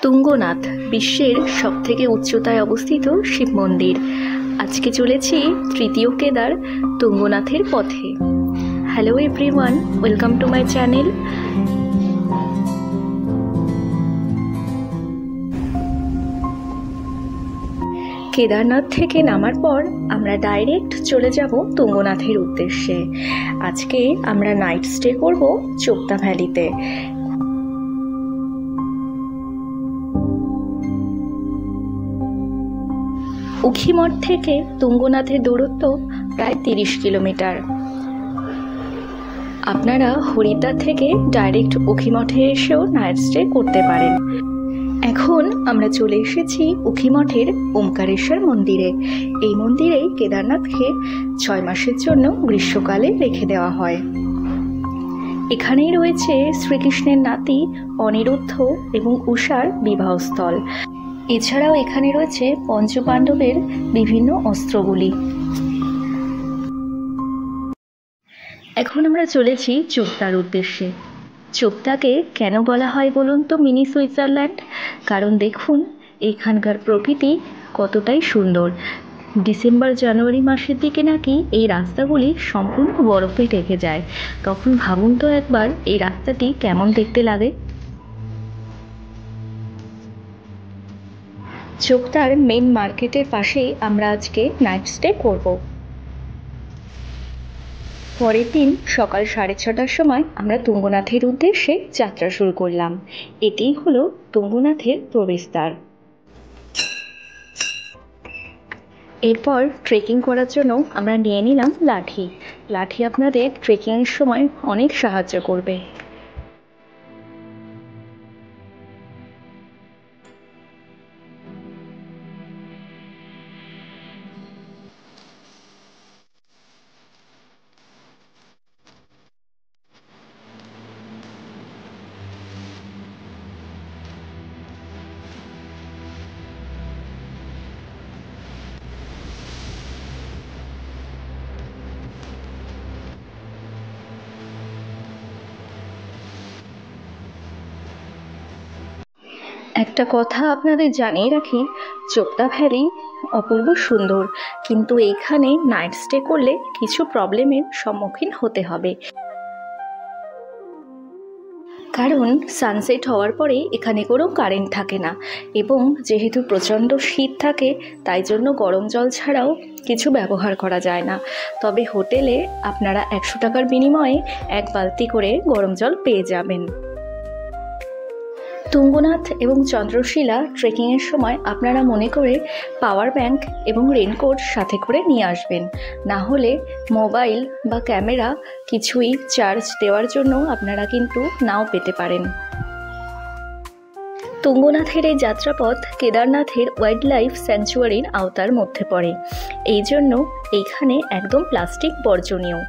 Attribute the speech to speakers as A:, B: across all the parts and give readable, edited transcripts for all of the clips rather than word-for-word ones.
A: তুঙ্গনাথ বিশ্বের সবথেকে উচ্চতায় অবস্থিত শিব মন্দির। আজকে চলেছি তৃতীয় কেদার তুঙ্গনাথের পথে। Hello everyone, welcome to my channel. Kedarnath থেকে নামার পর আমরা ডাইরেক্ট চলে যাব তুঙ্গনাথের উদ্দেশ্যে। আজকে আমরা নাইট স্টে করব চোপতা ভ্যালিতে। উখিমঠ থেকে তুঙ্গনাথের দূরত্ব প্রায় 30 কিলোমিটার। আপনারা হরিদ্বার থেকে ডাইরেক্ট উখিমঠে এসেও নাইট স্টে করতে পারেন। এখন আমরা চলে এসেছি উখিমঠের ওমকারেশ্বর মন্দিরে। এই মন্দিরে কেদারনাথকে 6 মাসের জন্য গ্রীষ্মকালে রেখে দেওয়া হয়। এখানেই রয়েছে শ্রীকৃষ্ণের নাতি অনিরুদ্ধ এবং উষার বিবাহস্থল। এছাড়াও এখানে রয়েছে পঞ্চপাণ্ডবের বিভিন্ন অস্ত্রগুলি। এখন আমরা চলেছি চোপতার উদ্দেশ্যে। চোপতাকে কেন বলা হয় বলুন তো মিনি সুইজারল্যান্ড? কারণ দেখুন এখানকার প্রকৃতি কতটাই সুন্দর। ডিসেম্বর জানুয়ারি মাসের দিকে নাকি এই রাস্তাগুলি সম্পূর্ণ বরফে ঢেকে যায়। তখন ভাবুন তো একবার এই রাস্তাটি কেমন দেখতে লাগে। চোপতার মেন মার্কেটের পাশেই আমরা আজকে নাইট স্টে করব। পরের দিন সকাল 6:30টার সময় আমরা তুঙ্গনাথের উদ্দেশ্যে যাত্রা শুরু করলাম। এটিই হলো তুঙ্গনাথের প্রবেশদ্বার। এরপর ট্রেকিং করার জন্য আমরা নিয়ে নিলাম লাঠি। লাঠি আপনাদের ট্রেকিংয়ের সময় অনেক সাহায্য করবে। একটা কথা আপনাদের জানিয়ে রাখি, চোপতা ভ্যালি অপূর্ব সুন্দর, কিন্তু এইখানে নাইট স্টে করলে কিছু প্রবলেমের সম্মুখীন হতে হবে। কারণ সানসেট হওয়ার পরে এখানে কোনো কারেন্ট থাকে না, এবং যেহেতু প্রচণ্ড শীত থাকে তাই জন্য গরম জল ছাড়াও কিছু ব্যবহার করা যায় না। তবে হোটেলে আপনারা 100 টাকার বিনিময়ে 1 বালতি করে গরম জল পেয়ে যাবেন। তুঙ্গনাথ এবং চন্দ্রশিলা ট্রেকিংয়ের সময় আপনারা মনে করে পাওয়ার ব্যাংক এবং রেনকোট সাথে করে নিয়ে আসবেন। না হলে মোবাইল বা ক্যামেরা কিছুই চার্জ দেওয়ার জন্য আপনারা কিন্তু নাও পেতে পারেন। তুঙ্গনাথের এই যাত্রাপথ কেদারনাথের ওয়াইল্ড লাইফ স্যাংচুয়ারির আওতার মধ্যে পড়ে। এই জন্য এইখানে একদম প্লাস্টিক বর্জনীয়।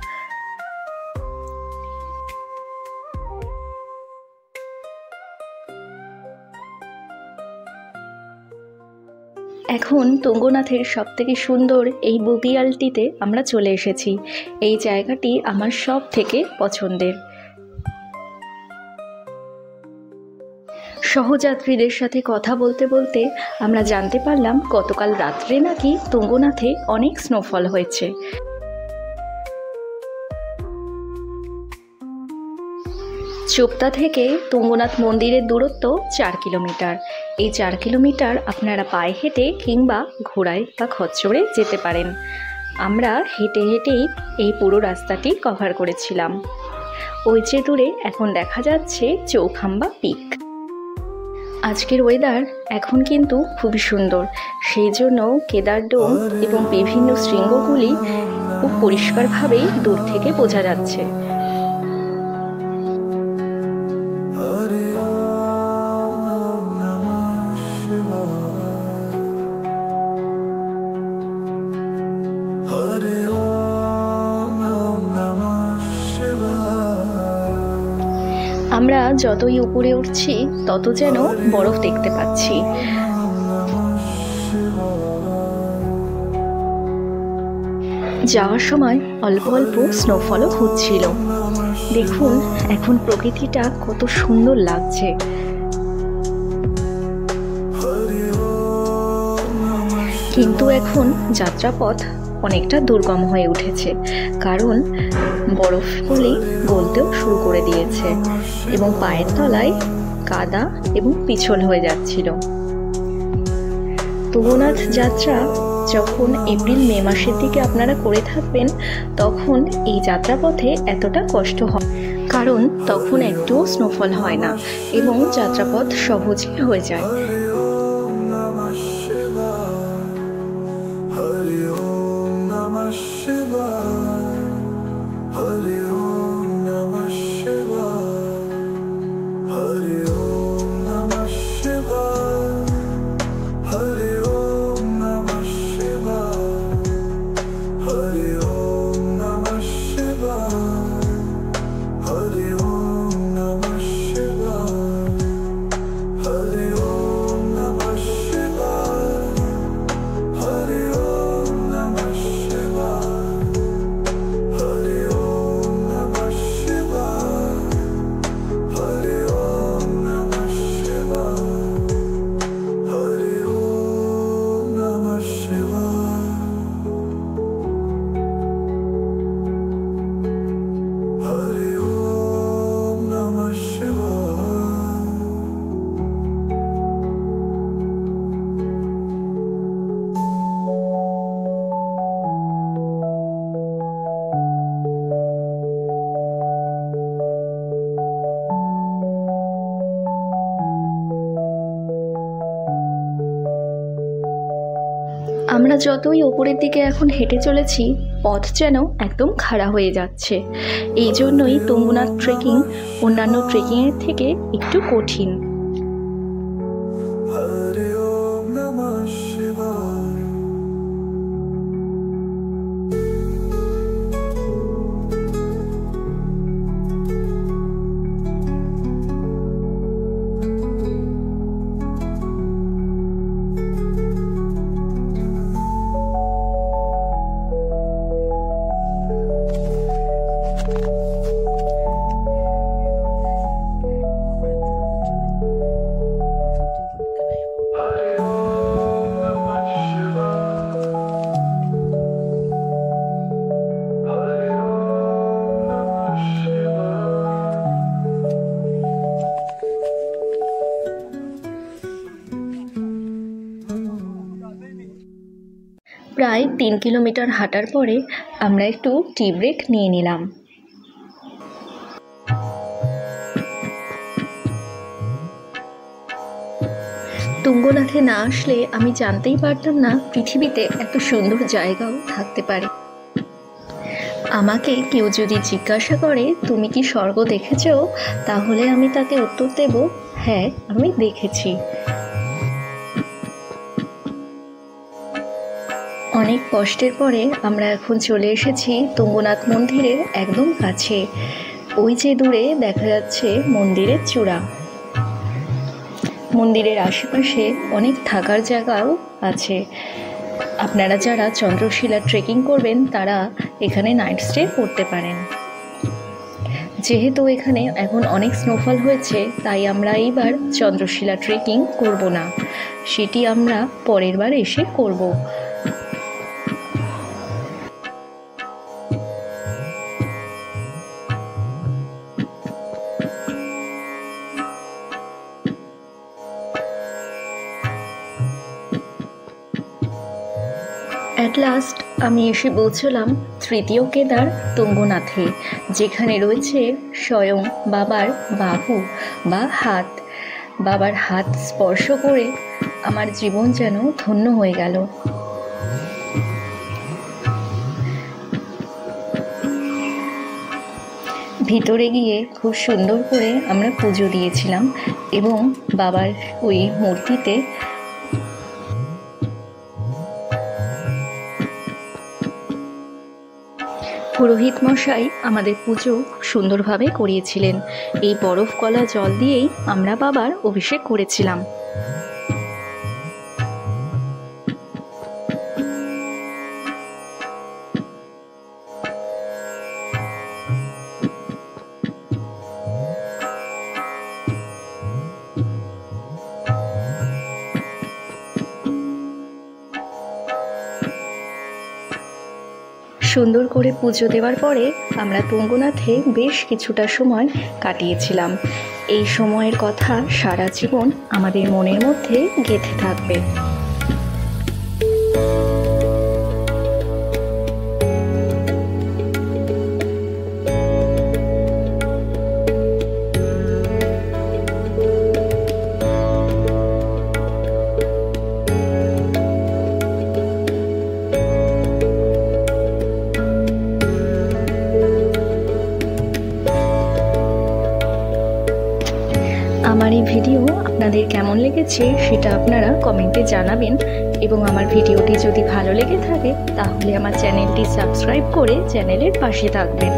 A: এখন তুঙ্গনাথের সবথেকে সুন্দর এই বুগিয়ালটিতে আমরা চলে এসেছি। এই জায়গাটি আমার সব থেকে পছন্দের। সহযাত্রীদের সাথে কথা বলতে বলতে আমরা জানতে পারলাম গতকাল রাত্রে নাকি তুঙ্গনাথে অনেক স্নোফল হয়েছে। চোপতা থেকে তুঙ্গনাথ মন্দিরের দূরত্ব 4 কিলোমিটার। এই 4 কিলোমিটার আপনারা পায়ে হেঁটে কিংবা ঘোড়ায় বা খচ্চরে যেতে পারেন। আমরা হেঁটে হেঁটেই এই পুরো রাস্তাটি কভার করেছিলাম। ওই যে দূরে এখন দেখা যাচ্ছে চৌখাম্বা পিক। আজকের ওয়েদার এখন কিন্তু খুবই সুন্দর, সেই জন্য কেদার ডোম এবং বিভিন্ন শৃঙ্গগুলি খুব পরিষ্কারভাবেই দূর থেকে বোঝা যাচ্ছে। আমরা যতই উপরে উঠছি তত যেন বরফ দেখতে পাচ্ছি। যাওয়ার সময় অল্প অল্প স্নোফলও হচ্ছিল। দেখুন এখন প্রকৃতিটা কত সুন্দর লাগছে। কিন্তু এখন যাত্রাপথ অনেকটা দুর্গম হয়ে উঠেছে, কারণ বরফগুলি গলতেও শুরু করে দিয়েছে এবং পায়ের তলায় কাদা এবং পিছল হয়ে যাচ্ছিল। তুঙ্গনাথ যাত্রা যখন এপ্রিল মে মাসের দিকে আপনারা করে থাকবেন, তখন এই যাত্রাপথে এতটা কষ্ট হয়, কারণ তখন একটুও স্নোফল হয় না এবং যাত্রাপথ সহজই হয়ে যায়। আমরা যতই ওপরের দিকে এখন হেঁটে চলেছি, পথ যেন একদম খাড়া হয়ে যাচ্ছে। এই জন্যই তুঙ্গনাথ ট্রেকিং অন্যান্য ট্রেকিংয়ের থেকে একটু কঠিন। প্রায় 3 কিলোমিটার হাঁটার পরে আমরা একটু টি ব্রেক নিয়ে নিলাম। তুঙ্গনাথে না আসলে আমি জানতেই পারতাম না পৃথিবীতে এত সুন্দর জায়গাও থাকতে পারে। আমাকে কেউ যদি জিজ্ঞাসা করে তুমি কি স্বর্গ দেখেছো, তাহলে আমি তাকে উত্তর দেব, হ্যাঁ আমি দেখেছি। অনেক কষ্টের পরে আমরা এখন চলে এসেছি তুঙ্গনাথ মন্দিরের একদম কাছে। ওই যে দূরে দেখা যাচ্ছে মন্দিরের চূড়া। মন্দিরের আশেপাশে অনেক থাকার জায়গাও আছে। আপনারা যারা চন্দ্রশিলা ট্রেকিং করবেন তারা এখানে নাইট স্টে করতে পারেন। যেহেতু এখানে এখন অনেক স্নোফল হয়েছে, তাই আমরা এইবার চন্দ্রশিলা ট্রেকিং করব না, সেটি আমরা পরের বার এসে করব। অ্যাট লাস্ট আমি এসে পৌঁছলাম তৃতীয় কেদার তুঙ্গনাথে, যেখানে রয়েছে স্বয়ং বাবার বাহু বা হাত। বাবার হাত স্পর্শ করে আমার জীবন যেন ধন্য হয়ে গেল। ভিতরে গিয়ে খুব সুন্দর করে আমরা পুজো দিয়েছিলাম এবং বাবার ওই মূর্তিতে পুরোহিত মশাই আমাদের পুজো খুব সুন্দরভাবে করিয়েছিলেন। এই বরফ গলা জল দিয়েই আমরা বাবার অভিষেক করেছিলাম। সুন্দর করে পুজো দেওয়ার পরে আমরা তুঙ্গনাথে বেশ কিছুটা সময় কাটিয়েছিলাম। এই সময়ের কথা সারা জীবন আমাদের মনের মধ্যে গেঁথে থাকবে। আমার এই ভিডিও আপনাদের কেমন লেগেছে সেটা আপনারা কমেন্টে জানাবেন, এবং আমার ভিডিওটি যদি ভালো লেগে থাকে তাহলে আমার চ্যানেলটি সাবস্ক্রাইব করে চ্যানেলের পাশে থাকবেন।